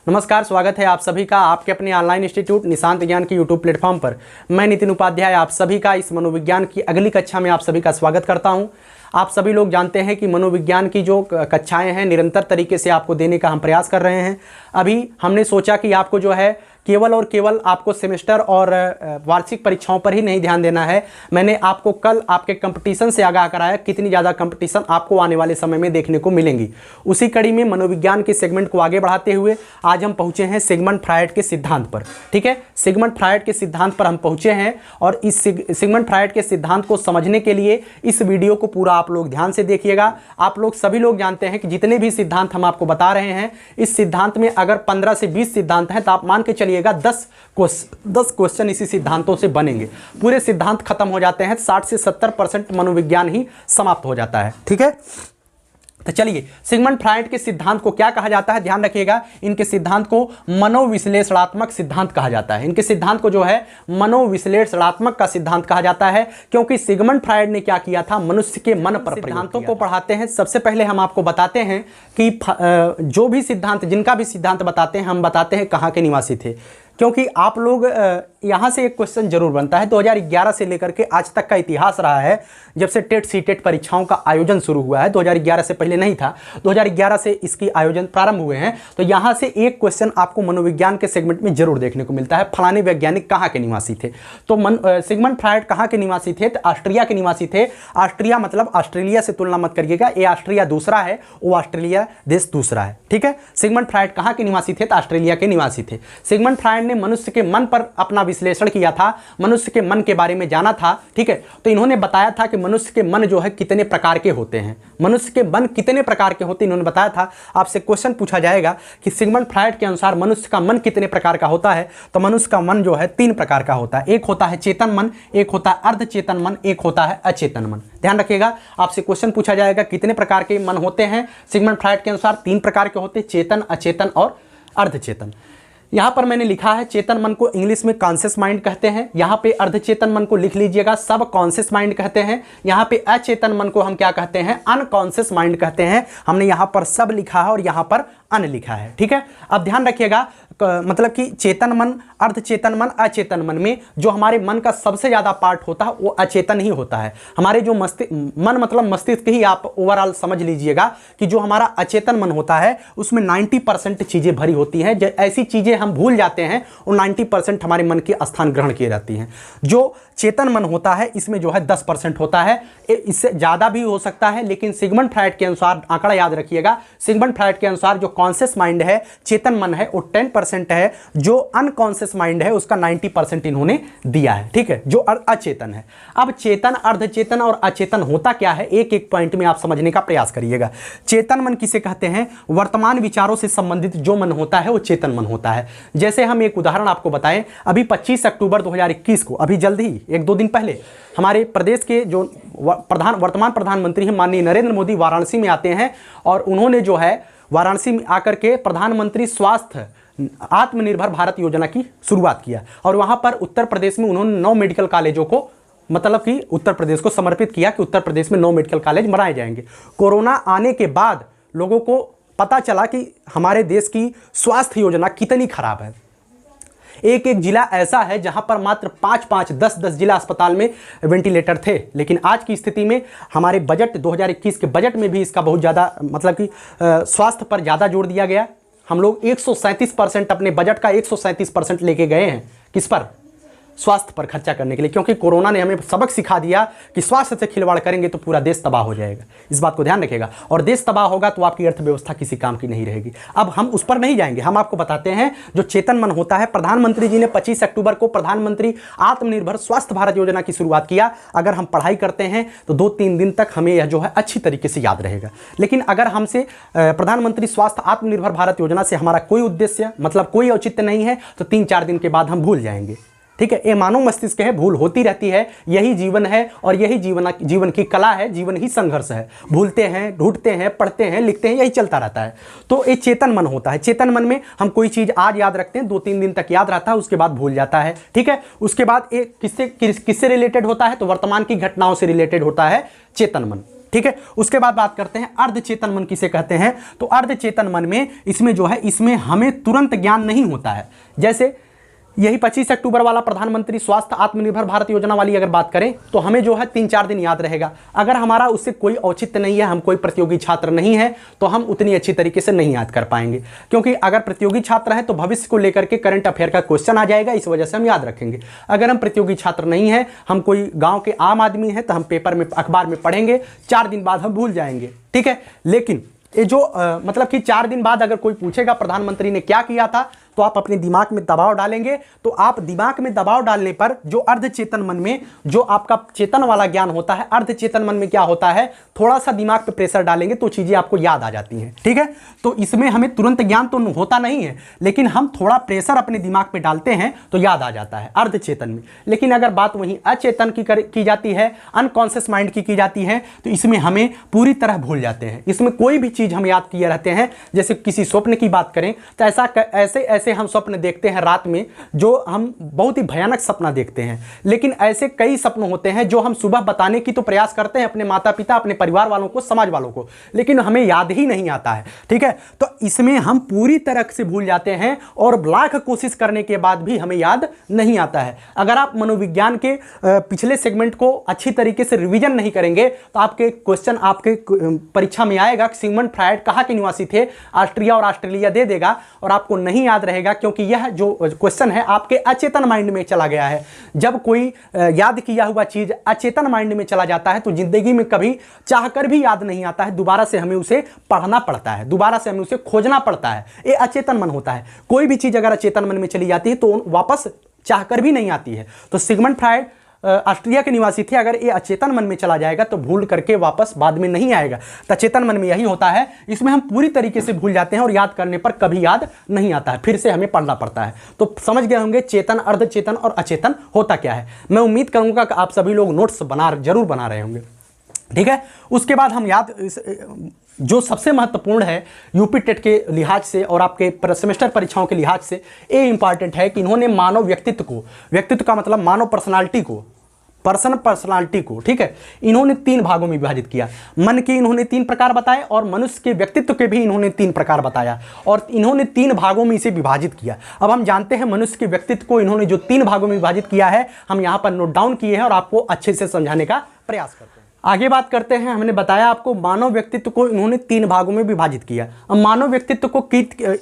नमस्कार, स्वागत है आप सभी का आपके अपने ऑनलाइन इंस्टीट्यूट निशांत ज्ञान के यूट्यूब प्लेटफॉर्म पर। मैं नितिन उपाध्याय आप सभी का इस मनोविज्ञान की अगली कक्षा में आप सभी का स्वागत करता हूं। आप सभी लोग जानते हैं कि मनोविज्ञान की जो कक्षाएं हैं निरंतर तरीके से आपको देने का हम प्रयास कर रहे हैं। अभी हमने सोचा कि आपको जो है केवल और केवल आपको सेमेस्टर और वार्षिक परीक्षाओं पर ही नहीं ध्यान देना है। मैंने आपको कल आपके कंपटीशन से आगाह कराया कितनी ज़्यादा कंपटीशन आपको आने वाले समय में देखने को मिलेंगी। उसी कड़ी में मनोविज्ञान के सेगमेंट को आगे बढ़ाते हुए आज हम पहुँचे हैं सिगमंड फ्रायड के सिद्धांत पर। ठीक है, सिगमंड फ्रायड के सिद्धांत पर हम पहुँचे हैं और इस सिगमंड फ्रायड के सिद्धांत को समझने के लिए इस वीडियो को पूरा आप लोग ध्यान से देखिएगा। आप लोग सभी लोग जानते हैं कि जितने भी सिद्धांत हम आपको बता रहे हैं, इस सिद्धांत में अगर 15 से 20 सिद्धांत हैं तो आप मान के चलिएगा 10 क्वेश्चन इसी सिद्धांतों से बनेंगे। पूरे सिद्धांत खत्म हो जाते हैं, 60 से 70% मनोविज्ञान ही समाप्त हो जाता है। ठीक है, तो चलिए सिगमंड फ्रायड के सिद्धांत को क्या कहा जाता है, ध्यान रखिएगा। इनके सिद्धांत को मनोविश्लेषणात्मक सिद्धांत कहा जाता है। इनके सिद्धांत को जो है मनोविश्लेषणात्मक का सिद्धांत कहा जाता है, क्योंकि सिगमंड फ्रायड ने क्या किया था, मनुष्य के मन पर सिद्धांतों को पढ़ाते हैं। सबसे पहले हम आपको बताते हैं कि जो भी सिद्धांत, जिनका भी सिद्धांत बताते हैं, हम बताते हैं कहाँ के निवासी थे, क्योंकि आप लोग यहाँ से एक क्वेश्चन जरूर बनता है। 2011 से लेकर के आज तक का इतिहास रहा है, जब से टेट सीटेट परीक्षाओं का आयोजन शुरू हुआ है। 2011 से पहले नहीं था, 2011 से इसकी आयोजन प्रारंभ हुए हैं। तो यहाँ से एक क्वेश्चन आपको मनोविज्ञान के सेगमेंट में जरूर देखने को मिलता है, फलाने वैज्ञानिक कहाँ के निवासी थे। तो सिगमंड फ्रायड कहाँ के निवासी थे, तो ऑस्ट्रिया के निवासी थे। ऑस्ट्रिया मतलब ऑस्ट्रेलिया से तुलना मत करिएगा, ये ऑस्ट्रिया दूसरा है, वो ऑस्ट्रेलिया देश दूसरा है। ठीक है, सिगमंड फ्रायड कहाँ के निवासी थे, तो ऑस्ट्रेलिया के निवासी थे। सिगमंड फ्रायड ने मनुष्य के मन पर अपना विश्लेषण किया था, मनुष्य के मन के बारे में जाना था। ठीक है, तो इन्होंने बताया था कि मनुष्य के मन जो है कितने प्रकार के होते हैं, मनुष्य के मन कितने प्रकार के होते हैं इन्होंने बताया था। आपसे क्वेश्चन पूछा जाएगा कि सिगमंड फ्रायड के अनुसार मनुष्य का मन कितने प्रकार का होता है, तो मनुष्य का मन जो है 3 प्रकार का होता है। एक होता है चेतन मन, एक होता है अर्धचेतन मन, एक होता है अचेतन मन। ध्यान रखिएगा, आपसे क्वेश्चन पूछा जाएगा कितने प्रकार के मन होते हैं। सिगमंड फ्रायड के अनुसार 3 प्रकार के होते हैं, चेतन, अचेतन और अर्धचेतन। यहाँ पर मैंने लिखा है चेतन मन को इंग्लिश में कॉन्शियस माइंड कहते हैं। यहाँ पे अर्धचेतन मन को लिख लीजिएगा, सब कॉन्शियस माइंड कहते हैं। यहाँ पे अचेतन मन को हम क्या कहते हैं, अनकॉन्शियस माइंड कहते हैं। हमने यहाँ पर सब लिखा है और यहाँ पर अन लिखा है। ठीक है, अब ध्यान रखिएगा, मतलब कि चेतन मन, अर्धचेतन मन, अचेतन मन में जो हमारे मन का सबसे ज़्यादा पार्ट होता है वो अचेतन ही होता है। हमारे जो मन मतलब मस्तिष्क ही आप ओवरऑल समझ लीजिएगा कि जो हमारा अचेतन मन होता है उसमें 90% चीज़ें भरी होती हैं। ऐसी चीज़ें हम भूल जाते हैं और 90% हमारे मन के स्थान ग्रहण किए जाती हैं। जो चेतन मन होता है इसमें जो है 10% होता है, इससे ज़्यादा भी हो सकता है, लेकिन सिगमंड फ्रायड के अनुसार आंकड़ा याद रखिएगा, सिगमंड फ्रायड के अनुसार जो कॉन्शियस माइंड है, चेतन मन है, वो 10% है। जो अनकॉन्शियस माइंड है उसका 90% इन्होंने दिया है। ठीक है, जो अचेतन है। अब चेतन, अर्धचेतन और अचेतन होता क्या है, एक एक पॉइंट में आप समझने का प्रयास करिएगा। चेतन मन किसे कहते हैं, वर्तमान विचारों से संबंधित जो मन होता है वो चेतन मन होता है। जैसे हम एक उदाहरण आपको बताएं, अभी 25 अक्टूबर 2021 को, अभी जल्द ही 1-2 दिन पहले हमारे प्रदेश के जो वर्तमान प्रधानमंत्री हैं माननीय नरेंद्र मोदी वाराणसी में आते हैं और उन्होंने जो है वाराणसी में आकर के प्रधानमंत्री स्वास्थ्य आत्मनिर्भर भारत योजना की शुरुआत किया और वहां पर उत्तर प्रदेश में उन्होंने 9 मेडिकल कॉलेजों को, मतलब कि उत्तर प्रदेश को समर्पित किया कि उत्तर प्रदेश में 9 मेडिकल कॉलेज बनाए जाएंगे। कोरोना आने के बाद लोगों को पता चला कि हमारे देश की स्वास्थ्य योजना कितनी खराब है। एक एक जिला ऐसा है जहां पर मात्र 5-5, 10-10 जिला अस्पताल में वेंटिलेटर थे, लेकिन आज की स्थिति में हमारे बजट 2021 के बजट में भी इसका बहुत ज़्यादा, मतलब कि स्वास्थ्य पर ज़्यादा जोर दिया गया। हम लोग 137% अपने बजट का 137% लेके गए हैं, किस पर, स्वास्थ्य पर खर्चा करने के लिए, क्योंकि कोरोना ने हमें सबक सिखा दिया कि स्वास्थ्य से खिलवाड़ करेंगे तो पूरा देश तबाह हो जाएगा। इस बात को ध्यान रखिएगा, और देश तबाह होगा तो आपकी अर्थव्यवस्था किसी काम की नहीं रहेगी। अब हम उस पर नहीं जाएंगे, हम आपको बताते हैं जो चेतन मन होता है। प्रधानमंत्री जी ने 25 अक्टूबर को प्रधानमंत्री आत्मनिर्भर स्वास्थ्य भारत योजना की शुरुआत किया। अगर हम पढ़ाई करते हैं तो 2-3 दिन तक हमें यह जो है अच्छी तरीके से याद रहेगा। लेकिन अगर हमसे प्रधानमंत्री स्वास्थ्य आत्मनिर्भर भारत योजना से हमारा कोई उद्देश्य, मतलब कोई औचित्य नहीं है, तो 3-4 दिन के बाद हम भूल जाएंगे। ठीक है, ये मानव मस्तिष्क है, भूल होती रहती है, यही जीवन है और यही जीवन की कला है, जीवन ही संघर्ष है। भूलते हैं, ढूंढते हैं, पढ़ते हैं, लिखते हैं, यही चलता रहता है। तो ये चेतन मन होता है। चेतन मन में हम कोई चीज़ आज याद रखते हैं, 2-3 दिन तक याद रहता है, उसके बाद भूल जाता है। ठीक है, उसके बाद ये किससे रिलेटेड होता है, तो वर्तमान की घटनाओं से रिलेटेड होता है चेतन मन। ठीक है। उसके बाद बात करते हैं अर्धचेतन मन किसे कहते हैं। तो अर्धचेतन मन में इसमें जो है, इसमें हमें तुरंत ज्ञान नहीं होता है। जैसे यही 25 अक्टूबर वाला प्रधानमंत्री स्वास्थ्य आत्मनिर्भर भारत योजना वाली अगर बात करें तो हमें जो है 3-4 दिन याद रहेगा। अगर हमारा उससे कोई औचित्य नहीं है, हम कोई प्रतियोगी छात्र नहीं है, तो हम उतनी अच्छी तरीके से नहीं याद कर पाएंगे, क्योंकि अगर प्रतियोगी छात्र हैं तो भविष्य को लेकर के करंट अफेयर का क्वेश्चन आ जाएगा, इस वजह से हम याद रखेंगे। अगर हम प्रतियोगी छात्र नहीं है, हम कोई गाँव के आम आदमी हैं, तो हम पेपर में अखबार में पढ़ेंगे, 4 दिन बाद हम भूल जाएंगे, ठीक है। लेकिन ये जो मतलब कि 4 दिन बाद अगर कोई पूछेगा प्रधानमंत्री ने क्या किया था, तो आप अपने दिमाग में दबाव डालेंगे। तो आप दिमाग में दबाव डालने पर जो अर्धचेतन मन में जो आपका चेतन वाला ज्ञान होता है, अर्धचेतन मन में क्या होता है, थोड़ा सा दिमाग पे प्रेशर डालेंगे तो चीजें आपको याद आ जाती हैं, ठीक है। तो इसमें हमें तुरंत ज्ञान तो होता नहीं है, लेकिन हम थोड़ा प्रेशर अपने दिमाग पे डालते हैं तो याद आ जाता है अर्धचेतन में। लेकिन अगर बात वहीं अचेतन की जाती है, अनकॉन्शियस माइंड की जाती है, तो इसमें हमें पूरी तरह भूल जाते हैं। इसमें कोई भी चीज हम याद किए रहते हैं। जैसे किसी स्वप्न की बात करें तो ऐसे हम स्वप्न देखते हैं रात में, जो हम बहुत ही भयानक सपना देखते हैं। लेकिन ऐसे कई सपने होते हैं जो हम सुबह बताने की तो प्रयास करते हैं अपने माता पिता, अपने परिवार वालों को, समाज वालों को, लेकिन हमें याद ही नहीं आता है, ठीक है। तो इसमें हम पूरी तरह से भूल जाते हैं और लाख कोशिश करने के बाद भी हमें याद नहीं आता है। अगर आप मनोविज्ञान के पिछले सेगमेंट को अच्छी तरीके से रिवीजन नहीं करेंगे तो आपके क्वेश्चन आपके परीक्षा में आएगा, सिगमंड फ्रायड कहाँ के निवासी थे, ऑस्ट्रिया और ऑस्ट्रेलिया दे देगा और आपको नहीं याद रहेगा, क्योंकि यह जो क्वेश्चन है आपके अचेतन माइंड में चला गया है। जब कोई याद किया हुआ चीज अचेतन माइंड में चला जाता है तो जिंदगी में कभी चाहकर भी याद नहीं आता है, दोबारा से हमें उसे पढ़ना पड़ता है, दोबारा से हमें उसे खोजना पड़ता है। ये अचेतन मन होता है। कोई भी चीज अगर अचेतन मन में चली जाती है तो वापस चाहकर भी नहीं आती है। तो सिगमंड फ्रायड ऑस्ट्रिया के निवासी थे, अगर ये अचेतन मन में चला जाएगा तो भूल करके वापस बाद में नहीं आएगा। तो अचेतन मन में यही होता है, इसमें हम पूरी तरीके से भूल जाते हैं और याद करने पर कभी याद नहीं आता है, फिर से हमें पढ़ना पड़ता है। तो समझ गए होंगे चेतन, अर्धचेतन और अचेतन होता क्या है। मैं उम्मीद करूंगा कि आप सभी लोग नोट्स जरूर बना रहे होंगे, ठीक है। उसके बाद हम जो सबसे महत्वपूर्ण है यूपी टेट के लिहाज से और आपके सेमेस्टर परीक्षाओं के लिहाज से, ये इंपॉर्टेंट है कि इन्होंने मानव व्यक्तित्व का मतलब मानव पर्सनालिटी को, ठीक है, इन्होंने 3 भागों में विभाजित किया। मन के इन्होंने 3 प्रकार बताए और मनुष्य के व्यक्तित्व के भी इन्होंने 3 प्रकार बताया और इन्होंने 3 भागों में इसे विभाजित किया। अब हम जानते हैं मनुष्य के व्यक्तित्व को इन्होंने जो 3 भागों में विभाजित किया है, हम यहाँ पर नोट डाउन किए हैं और आपको अच्छे से समझाने का प्रयास करते हैं। आगे बात करते हैं। हमने बताया आपको मानव व्यक्तित्व को इन्होंने 3 भागों में विभाजित किया। अब मानव व्यक्तित्व को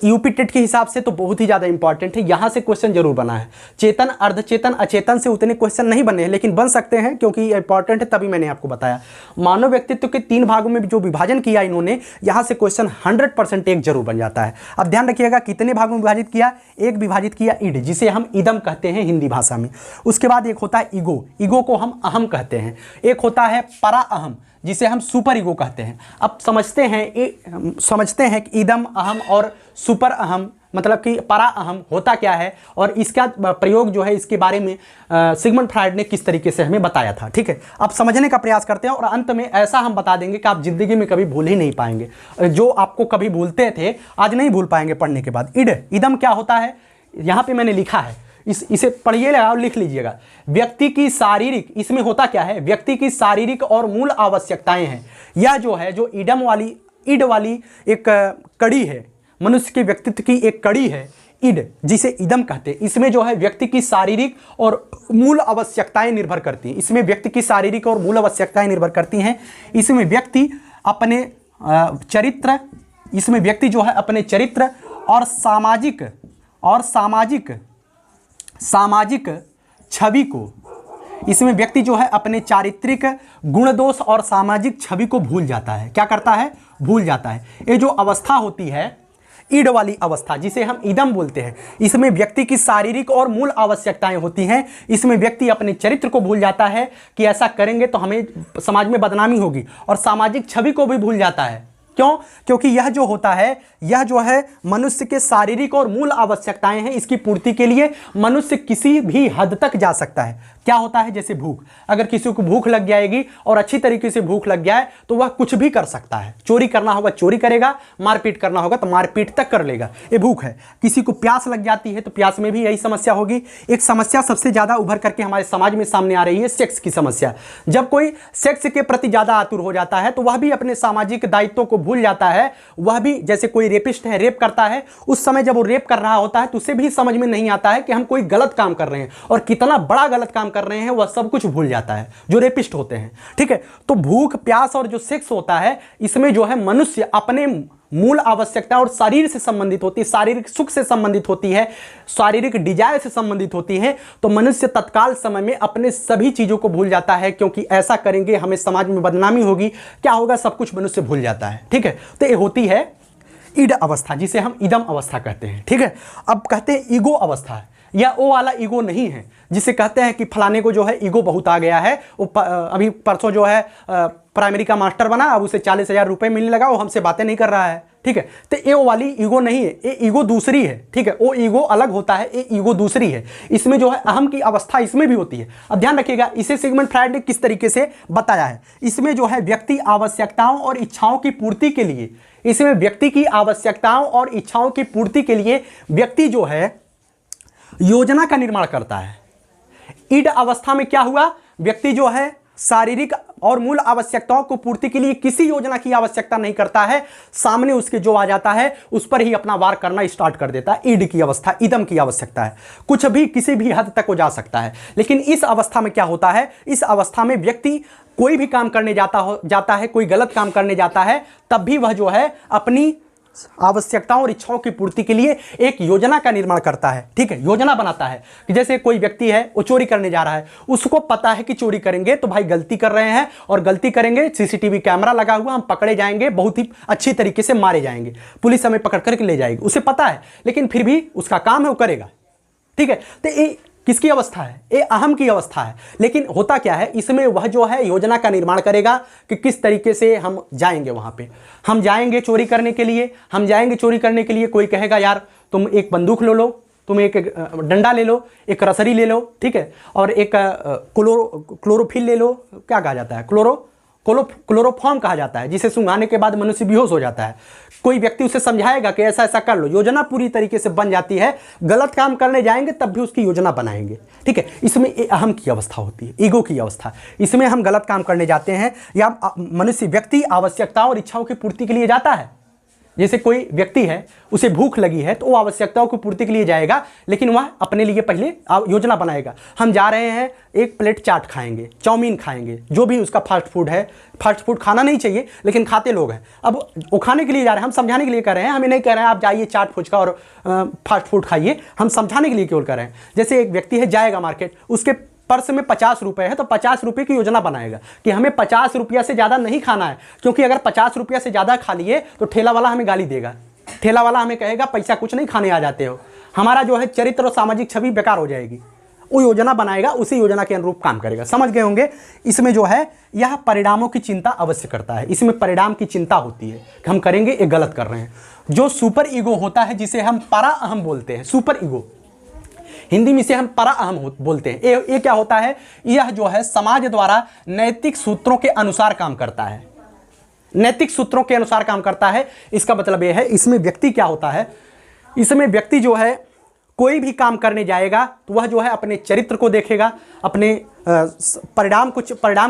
यूपी टेट के हिसाब से तो बहुत ही ज़्यादा इंपॉर्टेंट है, यहाँ से क्वेश्चन जरूर बना है। चेतन, अर्धचेतन, अचेतन से उतने क्वेश्चन नहीं बने हैं, लेकिन बन सकते हैं क्योंकि इंपॉर्टेंट है, तभी मैंने आपको बताया। मानव व्यक्तित्व के 3 भागों में जो विभाजन किया इन्होंने, यहाँ से क्वेश्चन 100% एक जरूर बन जाता है। अब ध्यान रखिएगा कितने भागों में विभाजित किया। एक विभाजित किया ईड, जिसे हम इदम कहते हैं हिंदी भाषा में। उसके बाद एक होता है ईगो को हम अहम कहते हैं। एक होता है परा अहम, जिसे हम सुपर ईगो कहते हैं। अब समझते हैं कि इदम, अहम और सुपर अहम मतलब कि परा अहम होता क्या है और इसका प्रयोग जो है इसके बारे में सिगमंड फ्रायड ने किस तरीके से हमें बताया था, ठीक है। अब समझने का प्रयास करते हैं और अंत में ऐसा हम बता देंगे कि आप जिंदगी में कभी भूल ही नहीं पाएंगे। जो आपको कभी भूलते थे आज नहीं भूल पाएंगे पढ़ने के बाद। इदम क्या होता है, यहाँ पे मैंने लिखा है, इसे पढ़िएगा और लिख लीजिएगा। व्यक्ति की शारीरिक, इसमें होता क्या है, व्यक्ति की शारीरिक और मूल आवश्यकताएं हैं। यह जो है जो ईड वाली एक कड़ी है, मनुष्य के व्यक्तित्व की एक कड़ी है ईड, जिसे इदम कहते हैं। इसमें जो है व्यक्ति की शारीरिक और मूल आवश्यकताएं निर्भर करती हैं। इसमें व्यक्ति की शारीरिक और मूल आवश्यकताएं निर्भर करती हैं। इसमें व्यक्ति अपने चरित्र, इसमें व्यक्ति जो है अपने चरित्र और सामाजिक छवि को, इसमें व्यक्ति जो है अपने चारित्रिक गुण दोष और सामाजिक छवि को भूल जाता है। क्या करता है, भूल जाता है। ये जो अवस्था होती है ईड वाली अवस्था, जिसे हम इदम बोलते हैं, इसमें व्यक्ति की शारीरिक और मूल आवश्यकताएं होती हैं। इसमें व्यक्ति अपने चरित्र को भूल जाता है कि ऐसा करेंगे तो हमें समाज में बदनामी होगी, और सामाजिक छवि को भी भूल जाता है। क्यों? क्योंकि यह जो होता है, यह जो है मनुष्य के शारीरिक और मूल आवश्यकताएं हैं, इसकी पूर्ति के लिए मनुष्य किसी भी हद तक जा सकता है। क्या होता है? जैसे भूख, अगर किसी को भूख लग जाएगी और अच्छी तरीके से भूख लग जाए तो वह कुछ भी कर सकता है। चोरी करना होगा चोरी करेगा, मारपीट करना होगा तो मारपीट तक कर लेगा, ये भूख है। किसी को प्यास लग जाती है तो प्यास में भी यही समस्या होगी। एक समस्या सबसे ज्यादा उभर करके हमारे समाज में सामने आ रही है, सेक्स की समस्या। जब कोई सेक्स के प्रति ज्यादा आतुर हो जाता है तो वह भी अपने सामाजिक दायित्वों को भूल जाता है। वह भी, जैसे कोई रेपिस्ट है, रेप करता है, उस समय जब वो रेप कर रहा होता है तो उसे भी समझ में नहीं आता है कि हम कोई गलत काम कर रहे हैं और कितना बड़ा गलत काम कर रहे हैं, वह सब कुछ भूल जाता है, जो रेपिस्ट होते हैं। ठीक है, तो भूख, प्यास और जो सेक्स होता है, इसमें जो है मनुष्य अपने मूल आवश्यकता और शरीर से संबंधित होती है, शारीरिक सुख से संबंधित होती है, शारीरिक डिजायर से संबंधित होती है। तो मनुष्य तत्काल समय में अपने सभी चीजों को भूल जाता है, क्योंकि ऐसा करेंगे हमें समाज में बदनामी होगी, क्या होगा, सब कुछ मनुष्य भूल जाता है। ठीक है, तो ये होती है ईड अवस्था, जिसे हम इदम अवस्था कहते हैं। ठीक है, अब कहते हैं ईगो अवस्था है। यह वो वाला ईगो नहीं है जिसे कहते हैं कि फलाने को जो है ईगो बहुत आ गया है, वो अभी परसों जो है प्राइमरी का मास्टर बना, अब उसे 40,000 रुपये मिलने लगा, वो हमसे बातें नहीं कर रहा है। ठीक है, तो ये वो वाली ईगो नहीं है, ये ईगो दूसरी है। ठीक है, वो ईगो अलग होता है, ये ईगो दूसरी है। इसमें जो है अहम की अवस्था इसमें भी होती है। अब ध्यान रखिएगा, इसे सिगमंड फ्रायड ने किस तरीके से बताया है। इसमें जो है व्यक्ति आवश्यकताओं और इच्छाओं की पूर्ति के लिए, इसमें व्यक्ति की आवश्यकताओं और इच्छाओं की पूर्ति के लिए व्यक्ति जो है योजना का निर्माण करता है। ईड अवस्था में क्या हुआ, व्यक्ति जो है शारीरिक और मूल आवश्यकताओं को पूर्ति के लिए किसी योजना की आवश्यकता नहीं करता है, सामने उसके जो आ जाता है उस पर ही अपना वार करना स्टार्ट कर देता है। ईड की अवस्था, इदम की आवश्यकता है, कुछ भी किसी भी हद तक वो जा सकता है। लेकिन इस अवस्था में क्या होता है, इस अवस्था में व्यक्ति कोई भी काम करने जाता है, कोई गलत काम करने जाता है, तब भी वह जो है अपनी आवश्यकताओं और इच्छाओं की पूर्ति के लिए एक योजना का निर्माण करता है। ठीक है, योजना बनाता है कि जैसे कोई व्यक्ति है, वो चोरी करने जा रहा है, उसको पता है कि चोरी करेंगे तो भाई गलती कर रहे हैं, और गलती करेंगे, सीसीटीवी कैमरा लगा हुआ, हम पकड़े जाएंगे, बहुत ही अच्छी तरीके से मारे जाएंगे, पुलिस हमें पकड़ करके ले जाएगी, उसे पता है, लेकिन फिर भी उसका काम है, वो करेगा। ठीक है, तो ये किसकी अवस्था है, ये अहम की अवस्था है। लेकिन होता क्या है, इसमें वह जो है योजना का निर्माण करेगा कि किस तरीके से हम जाएंगे, वहां पे हम जाएंगे चोरी करने के लिए, हम जाएंगे चोरी करने के लिए। कोई कहेगा यार तुम एक बंदूक ले लो, तुम एक डंडा ले लो, एक रसरी ले लो, ठीक है, और एक क्लोरोफिल ले लो, क्या कहा जाता है, क्लोरोफॉर्म कहा जाता है, जिसे सूंघाने के बाद मनुष्य बेहोश हो जाता है। कोई व्यक्ति उसे समझाएगा कि ऐसा ऐसा कर लो, योजना पूरी तरीके से बन जाती है। गलत काम करने जाएंगे तब भी उसकी योजना बनाएंगे। ठीक है, इसमें अहम की अवस्था होती है, ईगो की अवस्था। इसमें हम गलत काम करने जाते हैं, या मनुष्य व्यक्ति आवश्यकताओं और इच्छाओं की पूर्ति के लिए जाता है। जैसे कोई व्यक्ति है, उसे भूख लगी है तो वो आवश्यकताओं की पूर्ति के लिए जाएगा, लेकिन वह अपने लिए पहले योजना बनाएगा। हम जा रहे हैं, एक प्लेट चाट खाएंगे, चाउमीन खाएंगे, जो भी उसका फास्ट फूड है। फास्ट फूड खाना नहीं चाहिए, लेकिन खाते लोग हैं। अब वो खाने के लिए जा रहे हैं, हम समझाने के लिए कर रहे हैं, हमें नहीं कह रहे हैं आप जाइए चाट फुचका और फास्ट फूड खाइए, हम समझाने के लिए केवल कर रहे हैं। जैसे एक व्यक्ति है, जाएगा मार्केट, उसके पर्स में 50 रुपए है तो 50 रुपए की योजना बनाएगा कि हमें 50 रुपया से ज़्यादा नहीं खाना है, क्योंकि अगर 50 रुपया से ज़्यादा खा लिए तो ठेला वाला हमें गाली देगा, ठेला वाला हमें कहेगा पैसा कुछ नहीं, खाने आ जाते हो। हमारा जो है चरित्र और सामाजिक छवि बेकार हो जाएगी। वो योजना बनाएगा, उसी योजना के अनुरूप काम करेगा। समझ गए होंगे। इसमें जो है यह परिणामों की चिंता अवश्य करता है, इसमें परिणाम की चिंता होती है कि हम करेंगे ये गलत कर रहे हैं। जो सुपर ईगो होता है, जिसे हम परा अहम बोलते हैं, सुपर ईगो हिंदी में इसे हम परा अहम बोलते हैं। ये क्या होता है, यह जो है समाज द्वारा नैतिक सूत्रों के अनुसार काम करता है, नैतिक सूत्रों के अनुसार काम करता है। इसका मतलब यह है, इसमें व्यक्ति क्या होता है, इसमें व्यक्ति जो है कोई भी काम करने जाएगा तो वह जो है अपने चरित्र को देखेगा, अपने परिणाम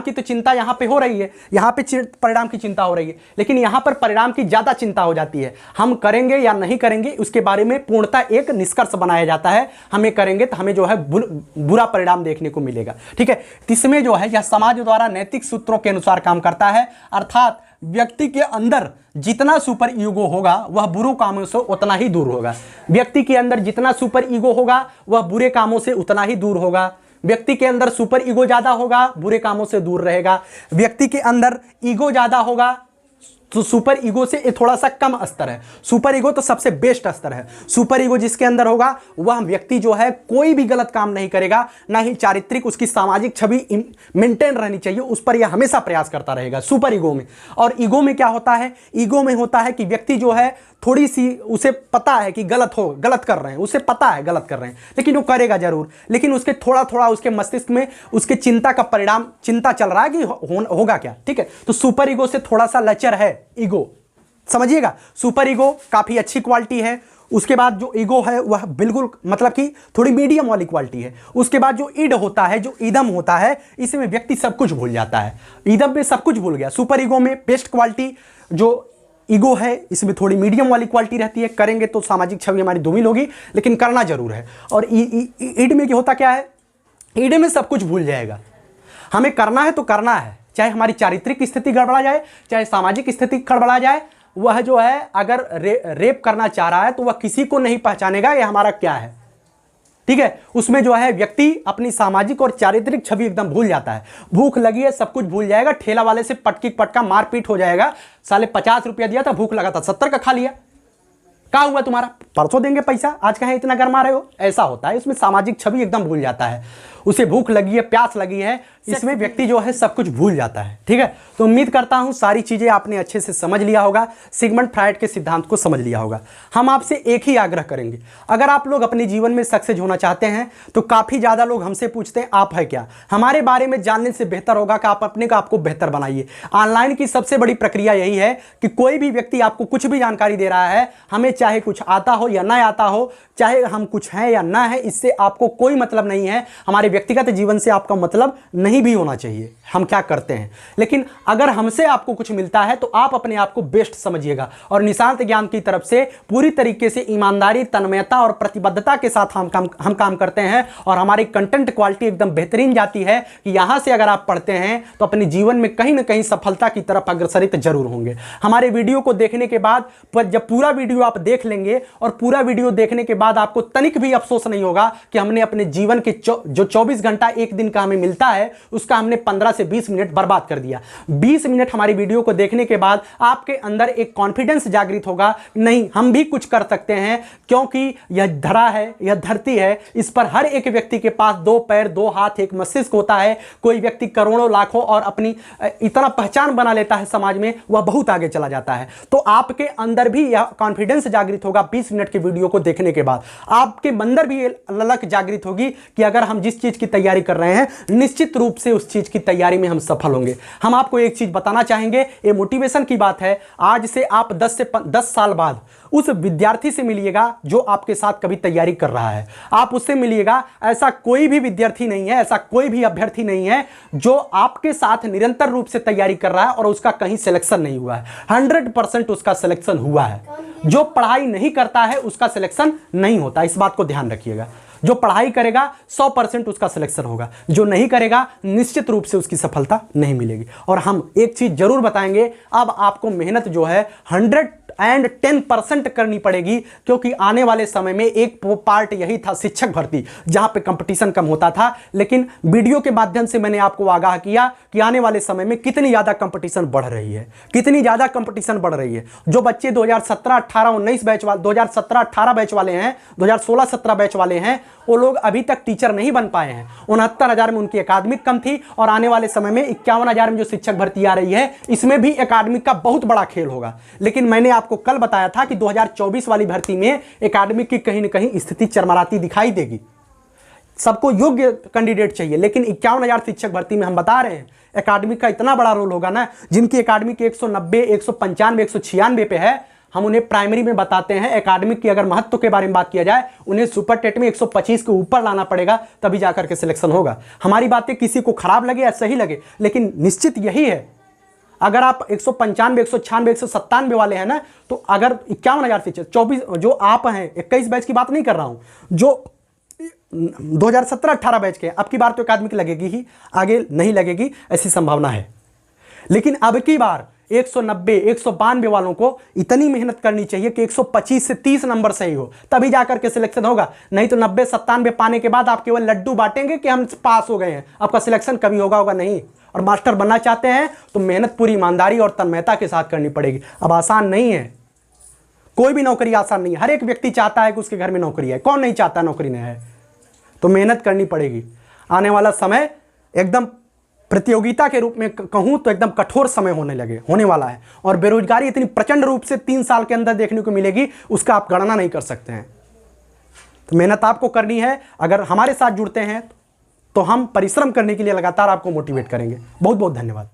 की तो चिंता यहाँ पे हो रही है, यहाँ पे परिणाम की चिंता हो रही है, लेकिन यहाँ पर परिणाम की ज़्यादा चिंता हो जाती है। हम करेंगे या नहीं करेंगे उसके बारे में पूर्णतः एक निष्कर्ष बनाया जाता है, हमें करेंगे तो हमें जो है बुरा परिणाम देखने को मिलेगा। ठीक है, इसमें जो है यह समाज द्वारा नैतिक सूत्रों के अनुसार काम करता है, अर्थात व्यक्ति के अंदर जितना सुपर ईगो होगा वह बुरे कामों से उतना ही दूर होगा। व्यक्ति के अंदर जितना सुपर ईगो होगा वह बुरे कामों से उतना ही दूर होगा। व्यक्ति के अंदर सुपर ईगो ज़्यादा होगा, बुरे कामों से दूर रहेगा। व्यक्ति के अंदर ईगो ज़्यादा होगा, तो सुपर ईगो से ये थोड़ा सा कम स्तर है। सुपर ईगो तो सबसे बेस्ट स्तर है। सुपर ईगो जिसके अंदर होगा वह व्यक्ति जो है कोई भी गलत काम नहीं करेगा, ना ही चारित्रिक उसकी सामाजिक छवि मेंटेन रहनी चाहिए, उस पर यह हमेशा प्रयास करता रहेगा सुपर ईगो में। और ईगो में क्या होता है, ईगो में होता है कि व्यक्ति जो है थोड़ी सी उसे पता है कि गलत कर रहे हैं, उसे पता है गलत कर रहे हैं, लेकिन वो करेगा जरूर, लेकिन उसके थोड़ा थोड़ा उसके मस्तिष्क में उसके चिंता का परिणाम, चिंता चल रहा है कि होगा क्या, ठीक है। तो सुपर ईगो से थोड़ा सा लचर है ईगो, समझिएगा। सुपर ईगो काफी अच्छी क्वालिटी है। उसके बाद जो ईगो है वह बिल्कुल मतलब कि थोड़ी मीडियम वाली क्वालिटी है। उसके बाद जो ईड होता है, जो ईदम होता है, इसमें व्यक्ति सब कुछ भूल जाता है। ईदम में सब कुछ भूल गया। सुपर ईगो में बेस्ट क्वालिटी जो ईगो है, इसमें थोड़ी मीडियम वाली क्वालिटी रहती है। करेंगे तो सामाजिक छवि हमारी धूमिल होगी, लेकिन करना जरूर है। और ईड में क्या होता क्या है, ईड में सब कुछ भूल जाएगा। हमें करना है तो करना है, चाहे हमारी चारित्रिक स्थिति गड़बड़ा जाए, चाहे सामाजिक स्थिति गड़बड़ा जाए। वह जो है अगर रेप करना चाह रहा है तो वह किसी को नहीं पहचानेगा ये हमारा क्या है, ठीक है। उसमें जो है व्यक्ति अपनी सामाजिक और चारित्रिक छवि एकदम भूल जाता है। भूख लगी है, सब कुछ भूल जाएगा। ठेला वाले से पटकी पटका मारपीट हो जाएगा। साले 50 रुपया दिया था, भूख लगा था, 70 का खा लिया। क्या हुआ तुम्हारा, परसों देंगे पैसा, आज कहाँ इतना गरमा रहे हो, ऐसा होता है। इसमें सामाजिक छवि एकदम भूल जाता है। उसे भूख लगी है, प्यास लगी है, इसमें व्यक्ति जो है सब कुछ भूल जाता है, ठीक है। तो उम्मीद करता हूं सारी चीजें आपने अच्छे से समझ लिया होगा, सिगमंड फ्रायड के सिद्धांत को समझ लिया होगा। हम आपसे एक ही आग्रह करेंगे, अगर आप लोग अपने जीवन में सक्सेस होना चाहते हैं तो काफी ज्यादा लोग हमसे पूछते हैं आप है क्या। हमारे बारे में जानने से बेहतर होगा कि आप अपने को आपको बेहतर बनाइए। ऑनलाइन की सबसे बड़ी प्रक्रिया यही है कि कोई भी व्यक्ति आपको कुछ भी जानकारी दे रहा है, हमें चाहे कुछ आता हो या ना आता हो, चाहे हम कुछ हैं या ना है, इससे आपको कोई मतलब नहीं है। हमारे व्यक्तिगत जीवन से आपका मतलब नहीं भी होना चाहिए, हम क्या करते हैं। लेकिन अगर हमसे आपको कुछ मिलता है तो आप अपने आप को बेस्ट समझिएगा। और निशांत ज्ञान की तरफ से पूरी तरीके से ईमानदारी, तन्मयता और प्रतिबद्धता के साथ हम काम करते हैं। और हमारी कंटेंट क्वालिटी एकदम बेहतरीन जाती है कि यहां से अगर आप पढ़ते हैं तो अपने जीवन में कहीं ना कहीं सफलता की तरफ अग्रसरित जरूर होंगे। हमारे वीडियो को देखने के बाद जब पूरा वीडियो आप देख लेंगे और पूरा वीडियो देखने के बाद आपको तनिक भी अफसोस नहीं होगा कि हमने अपने जीवन के जो 24 घंटा एक दिन का हमें मिलता है उसका हमने 15 से 20 मिनट बर्बाद कर दिया। 20 मिनट हमारी वीडियो को देखने के बाद आपके अंदर एक कॉन्फिडेंस जागृत होगा, नहीं हम भी कुछ कर सकते हैं, क्योंकि यह धरा है, यह धरती है, इस पर हर एक व्यक्ति के पास 2 पैर 2 हाथ एक मस्तिष्क होता है। कोई व्यक्ति करोड़ों लाखों और अपनी इतना पहचान बना लेता है समाज में, वह बहुत आगे चला जाता है। तो आपके अंदर भी यह कॉन्फिडेंस जागृत होगा 20 मिनट के वीडियो को देखने के बाद। आपके अंदर भी ये ललक जागृत होगी कि अगर हम जिस चीज की तैयारी कर रहे हैं निश्चित रूप से उस चीज की तैयारी में हम सफल होंगे। हम आपको एक चीज बताना चाहेंगे, ये मोटिवेशन की बात है। आज से आप 10 साल बाद उस विद्यार्थी से मिलिएगा जो आपके साथ कभी तैयारी कर रहा है, आप उससे मिलिएगा। ऐसा कोई भी विद्यार्थी नहीं है, ऐसा कोई भी अभ्यर्थी नहीं है जो आपके साथ निरंतर रूप से तैयारी कर रहा है और उसका कहीं सिलेक्शन नहीं हुआ है। 100% उसका सिलेक्शन हुआ है। जो पढ़ाई नहीं करता है उसका सिलेक्शन नहीं होता, इस बात को ध्यान रखिएगा। जो पढ़ाई करेगा 100% उसका सिलेक्शन होगा, जो नहीं करेगा निश्चित रूप से उसकी सफलता नहीं मिलेगी। और हम एक चीज जरूर बताएंगे, अब आपको मेहनत जो है 110% करनी पड़ेगी, क्योंकि आने वाले समय में एक पार्ट यही था शिक्षक भर्ती, जहां पे कंपटीशन कम होता था। लेकिन वीडियो के माध्यम से मैंने आपको आगाह किया कि आने वाले समय में कितनी ज्यादा कंपटीशन बढ़ रही है, कितनी ज्यादा कंपटीशन बढ़ रही है। जो बच्चे 2017, 18, 19 बैच वाले, 2017, 18 बैच वाले हैं, 2016, 17 बैच वाले हैं, वो लोग अभी तक टीचर नहीं बन पाए हैं। 69,000 में उनकी एकेडमिक कम थी और आने वाले समय में 51,000 में जो शिक्षक भर्ती आ रही है, इसमें भी एकेडमिक का बहुत बड़ा खेल होगा। लेकिन मैंने आपको कल बताया था कि 2024 वाली भर्ती में एकेडमिक की कहीं ना कहीं स्थिति चरमराती दिखाई देगी। सबको योग्य कैंडिडेट चाहिए, लेकिन 51,000 शिक्षक भर्ती में हम बता रहे हैं एकेडमिक का इतना बड़ा रोल होगा ना। जिनकी एकेडमिक 190, 195, 196 पे है, हम उन्हें प्राइमरी में बताते हैं। एकेडमिक की अगर महत्व के बारे में बात किया जाए, उन्हें सुपर टेट में 125 के ऊपर लाना पड़ेगा, तभी जाकर के सिलेक्शन होगा। हमारी बातें किसी को खराब लगे या सही लगे, लेकिन निश्चित यही है। अगर आप 195, 196, 197 वाले हैं ना, तो अगर 51,000 शिक्षक 24 जो आप हैं, 21 बैच की बात नहीं कर रहा हूं, जो 2017-18 बैच के, अब की बार तो एकेडमिक लगेगी ही, आगे नहीं लगेगी ऐसी संभावना है। लेकिन अब की बार 190, 192 वालों को इतनी मेहनत करनी चाहिए कि 125 से 30 नंबर सही हो, तभी जाकर के सिलेक्शन होगा। नहीं तो 90, 97 पाने के बाद आप केवल लड्डू बांटेंगे कि हम पास हो गए हैं, आपका सिलेक्शन कभी होगा नहीं। और मास्टर बनना चाहते हैं तो मेहनत पूरी ईमानदारी और तन्मयता के साथ करनी पड़ेगी। अब आसान नहीं है, कोई भी नौकरी आसान नहीं है। हर एक व्यक्ति चाहता है कि उसके घर में नौकरी है, कौन नहीं चाहता नौकरी नहीं है, तो मेहनत करनी पड़ेगी। आने वाला समय एकदम प्रतियोगिता के रूप में कहूं तो एकदम कठोर समय होने वाला है, और बेरोजगारी इतनी प्रचंड रूप से 3 साल के अंदर देखने को मिलेगी, उसका आप गणना नहीं कर सकते हैं। तो मेहनत आपको करनी है। अगर हमारे साथ जुड़ते हैं तो हम परिश्रम करने के लिए लगातार आपको मोटिवेट करेंगे। बहुत बहुत धन्यवाद।